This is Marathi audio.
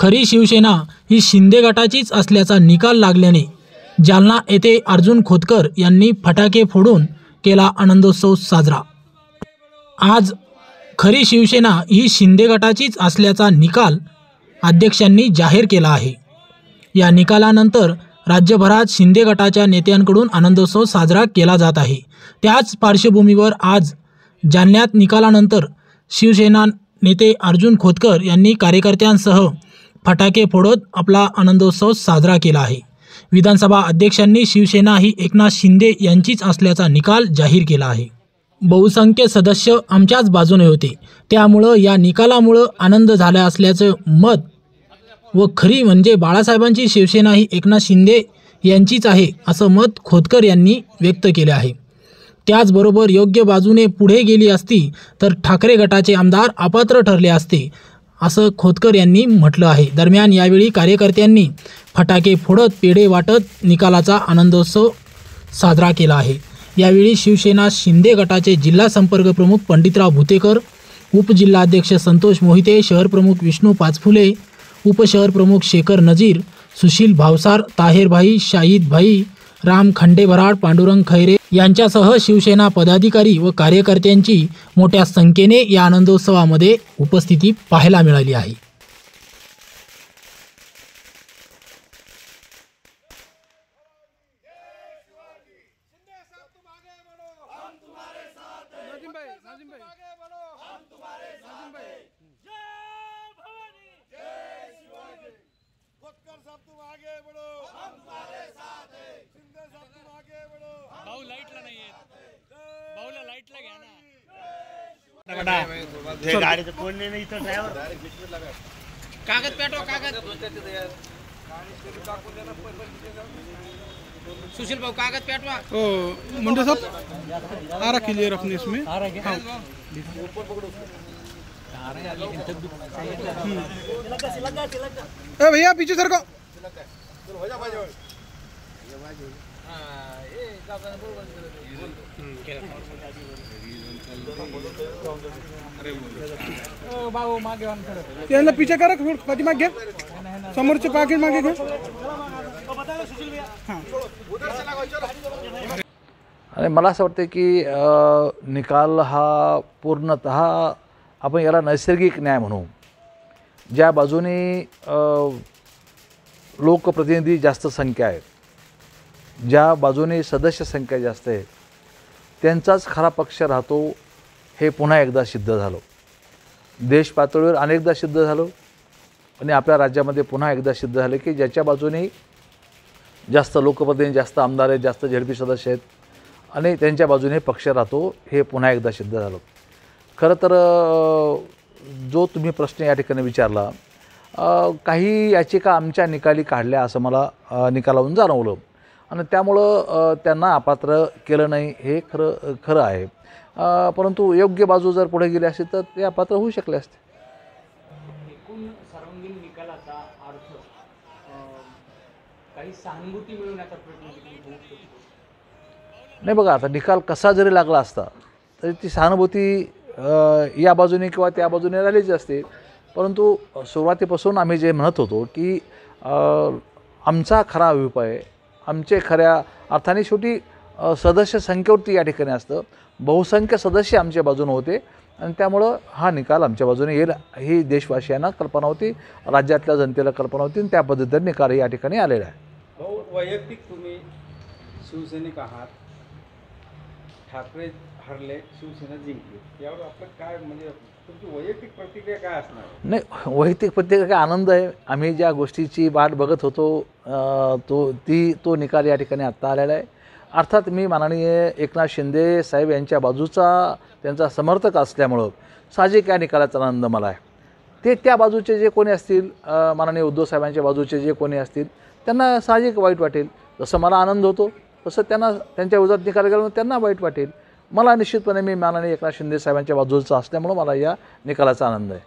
खरी शिवसेना ही शिंदे गटाचीच असल्याचा निकाल लागल्याने जालना येथे अर्जुन खोतकर यांनी फटाके फोडून केला आनंदोत्सव साजरा। आज खरी शिवसेना ही शिंदे गटाचीच असल्याचा निकाल अध्यक्षांनी जाहीर केला आहे। या निकालानंतर राज्यभरात शिंदे गटाच्या नेत्यांकडून आनंदोत्सव साजरा केला जात आहे। त्याच पार्श्वभूमीवर आज जालन्यात निकालानंतर शिवसेना नेते अर्जुन खोतकर यांनी कार्यकर्त्यांसह फटाके फोडत आपला आनंदोत्सव साजरा केला आहे। विधानसभा अध्यक्षांनी शिवसेना ही एकनाथ शिंदे यांचीच असल्याचा निकाल जाहीर केला आहे। बहुसंख्य सदस्य आमच्याच बाजूने होते, त्यामुळं या निकालामुळं आनंद झाला असल्याचं मत व खरी म्हणजे बाळासाहेबांची शिवसेना ही एकनाथ शिंदे यांचीच आहे असं मत खोतकर यांनी व्यक्त केले आहे। त्याचबरोबर योग्य बाजूने पुढे गेली असती तर ठाकरे गटाचे आमदार अपात्र ठरले असते असं खोतकर यांनी म्हटलं आहे। दरम्यान यावेळी कार्यकर्त्यांनी फटाके फोडत पेढे वाटत निकालाचा आनंदोत्सव साजरा केला आहे। यावेळी शिवसेना शिंदे गटाचे जिल्हा संपर्क प्रमुख पंडितराव भुतेकर, उपजिल्हाध्यक्ष संतोष मोहिते, शहर प्रमुख विष्णू पाचफुले, उपशहर प्रमुख शेखर नजीर, सुशील भावसार, ताहेरभाई, शाहीदभाई, राम खंडेभराड, पांडुरंग खैरे यांच्यासह शिवसेना पदाधिकारी व कार्यकर्त्यांची मोठ्या संख्येने या आनंदोत्सवामध्ये उपस्थिती पाहायला मिळाली आहे। गाड़ी कोण नाही इथं ड्रायव्हर कागद पेटवा कागद सुशील भाऊ कागद पेटवा। मुंडे साहब आ रहा क्लियर अपने इसमें भैया पीछे सर को यांना पीछे करा पाठी मागे घ्या, समोरचे पाकिट मागे घ्या। आणि मला असं वाटतं की निकाल हा पूर्णतः आपण याला नैसर्गिक न्याय म्हणू। ज्या बाजूने लोकप्रतिनिधी जास्त संख्या आहे, ज्या बाजूने सदस्य संख्या जास्त आहे, त्यांचाच खरा पक्ष राहतो हे पुन्हा एकदा सिद्ध झालं। देश पातळीवर अनेकदा सिद्ध झालं आणि आपल्या राज्यामध्ये पुन्हा एकदा सिद्ध झालं की ज्याच्या बाजूने जास्त लोकप्रतिनिधी, जास्त आमदार आहेत, जास्त झेडपी सदस्य आहेत आणि त्यांच्या बाजूने पक्ष राहतो हे पुन्हा एकदा सिद्ध झालं। खरं तर जो तुम्ही प्रश्न या ठिकाणी विचारला, काही याचिका आमच्या निकाली काढल्या असं मला निकालावरून जाणवलं आणि त्यामुळं त्यांना अपात्र केलं नाही हे खरं आहे। परंतु योग्य बाजू जर पुढे गेली असती तर ते अपात्र होऊ शकले असते। एकूण सर्वांगीण निकालाचा अर्थ काही सहानुभूती मिळवण्याचा प्रयत्न नाही। बघा, आता निकाल कसा जरी लागला असता तरी ती सहानुभूती या बाजूने किंवा त्या बाजूने राहिलीच असते। परंतु सुरुवातीपासून आम्ही जे म्हणत होतो की आमचा खरा अभिप्राय, आमचे खऱ्या अर्थाने शेवटी सदस्य संख्येवरती या ठिकाणी असतं, बहुसंख्य सदस्य आमच्या बाजूने होते आणि त्यामुळं हा निकाल आमच्या बाजूने येईल ही देशवासियांना कल्पना होती, राज्यातल्या जनतेला कल्पना होती आणि त्या पद्धतीने निकाल या ठिकाणी आलेला आहे। भाऊ, वैयक्तिक तुम्ही शिवसैनिक आहात, ठाकरे हरले, शिवसेना जिंकली, यावर आपलं काय म्हणजे तुमची वैयक्तिक प्रतिक्रिया काय असणार? नाही, वैयक्तिक प्रतिक्रिया काय आनंद आहे। आम्ही ज्या गोष्टीची वाट बघत होतो तो निकाल या ठिकाणी आत्ता आलेला आहे। अर्थात मी माननीय एकनाथ शिंदे साहेब यांच्या बाजूचा त्यांचा समर्थक असल्यामुळं साहजिक या निकालाचा आनंद मला आहे। ते त्या बाजूचे जे कोणी असतील, माननीय उद्धव साहेबांच्या बाजूचे जे कोणी असतील, त्यांना साहजिक वाईट वाटेल। जसं मला आनंद होतो तसं त्यांना त्यांच्या विरोधात निकाल गेल्यामुळे त्यांना वाईट वाटेल। मला निश्चितपणे मी माननीय एकनाथ शिंदे साहेबांच्या बाजूचा असल्यामुळं मला या निकालाचा आनंद आहे।